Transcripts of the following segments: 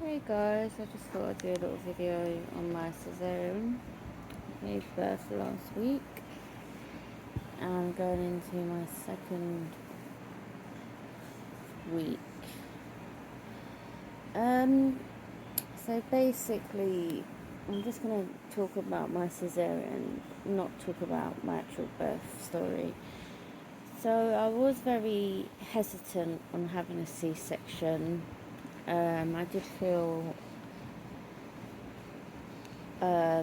Hey guys, I just thought I'd do a little video on my cesarean. I gave birth last week and I'm going into my second week. Um, so basically, I'm just going to talk about my cesarean, not talk about my actual birth story. So I was very hesitant on having a C-section. I did feel I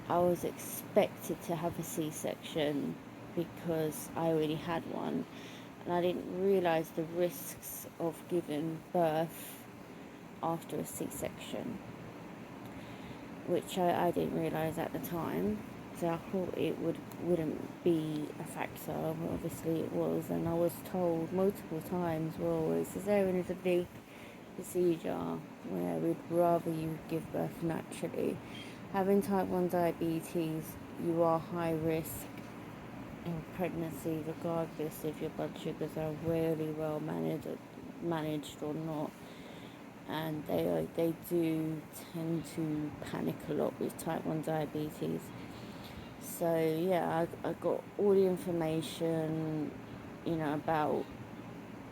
was expected to have a C-section because I already had one, and I didn't realise the risks of giving birth after a C-section, which I didn't realise at the time. So I thought it wouldn't be a factor, but obviously it was, and I was told multiple times, well, cesarean is a big procedure where we'd rather you give birth naturally. Having type 1 diabetes, you are high risk in pregnancy regardless if your blood sugars are really well managed or not, and they do tend to panic a lot with type 1 diabetes. So yeah, I got all the information, about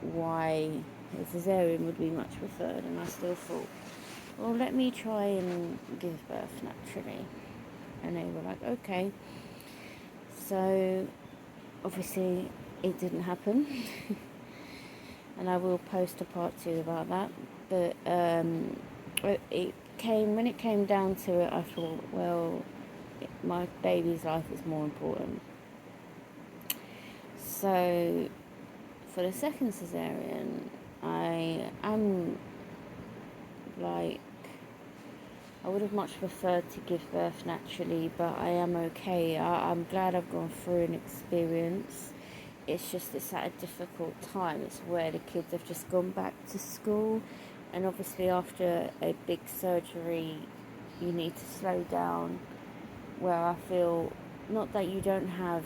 why a cesarean would be much preferred, and I still thought, well, let me try and give birth naturally. And they were like, okay. So obviously it didn't happen. And I will post a part 2 about that. But when it came down to it, I thought, well, my baby's life is more important. So for the second cesarean, I am like, I would have much preferred to give birth naturally, but I am okay. I'm glad I've gone through an experience. It's just it's at a difficult time. It's where the kids have just gone back to school, and obviously after a big surgery, you need to slow down. Where I feel, not that you don't have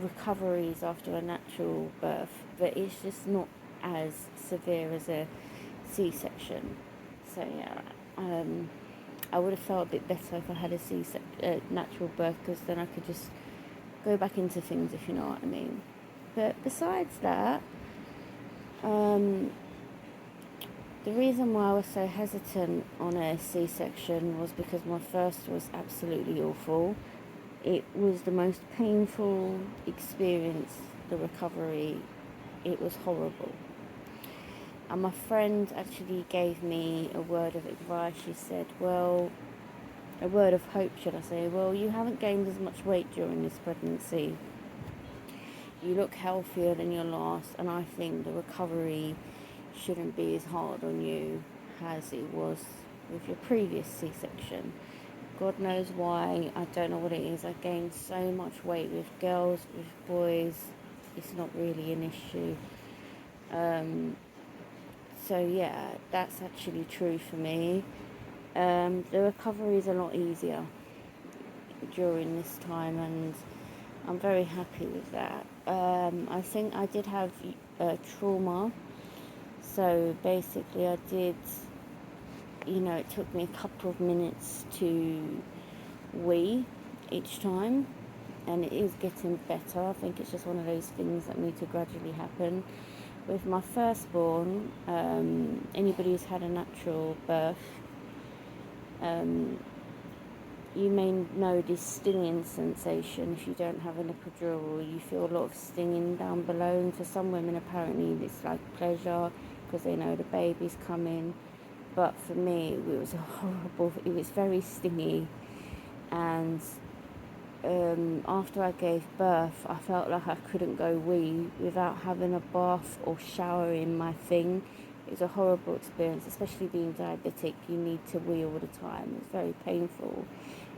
recoveries after a natural birth, but it's just not as severe as a C-section. So yeah, I would have felt a bit better if I had a natural birth, because then I could just go back into things, if you know what I mean. But besides that, the reason why I was so hesitant on a C-section was because my first was absolutely awful. It was the most painful experience, the recovery. It was horrible. And my friend actually gave me a word of advice. She said, well, a word of hope, should I say. Well, you haven't gained as much weight during this pregnancy. You look healthier than your last, and I think the recovery shouldn't be as hard on you as it was with your previous C-section. God knows why, I don't know what it is. I gained so much weight with girls, with boys, it's not really an issue. So yeah, that's actually true for me. The recovery is a lot easier during this time, and I'm very happy with that. I think I did have trauma. So basically I did, it took me a couple of minutes to wee each time, and it is getting better. I think it's just one of those things that need to gradually happen. With my firstborn, anybody who's had a natural birth, you may know this stinging sensation. If you don't have an epidural, you feel a lot of stinging down below, and for some women apparently it's like pleasure because they know the baby's coming. But for me, it was horrible. It was very stingy, and after I gave birth, I felt like I couldn't go wee without having a bath or shower in my thing. It was a horrible experience, especially being diabetic. You need to wee all the time. It's very painful.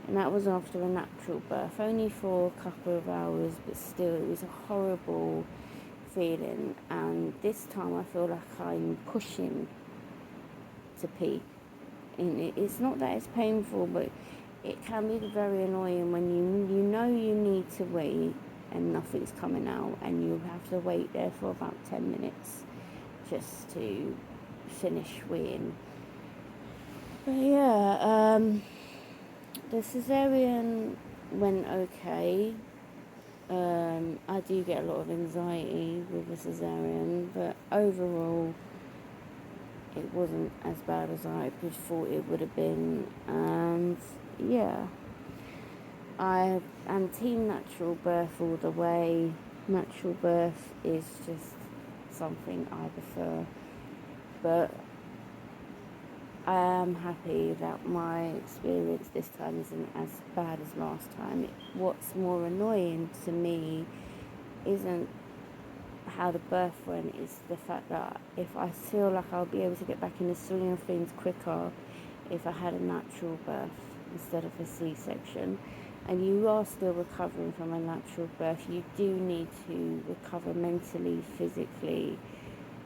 And that was after a natural birth, only for a couple of hours, but still it was a horrible feeling. And this time I feel like I'm pushing to pee. And it's not that it's painful, but it can be very annoying when you know you need to wait and nothing's coming out, and you have to wait there for about 10 minutes just to finish weeing. But yeah, the cesarean went okay. I do get a lot of anxiety with a cesarean, but overall, it wasn't as bad as I thought it would have been. And yeah, I am team natural birth all the way. Natural birth is just something I prefer, but I am happy that my experience this time isn't as bad as last time. What's more annoying to me isn't how the birth went, it's the fact that if I feel like I'll be able to get back in the swing of things quicker if I had a natural birth instead of a C-section. And you are still recovering from a natural birth. You do need to recover mentally, physically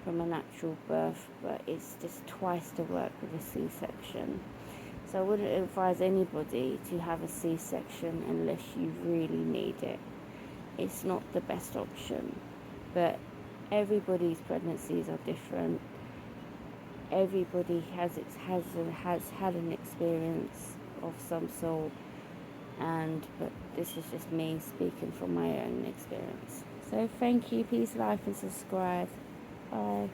from a natural birth, but it's just twice the work with a C-section. So I wouldn't advise anybody to have a C-section unless you really need it. It's not the best option, but everybody's pregnancies are different. Everybody has had an experience of some sort, but this is just me speaking from my own experience. So thank you, peace, life, and subscribe. Bye.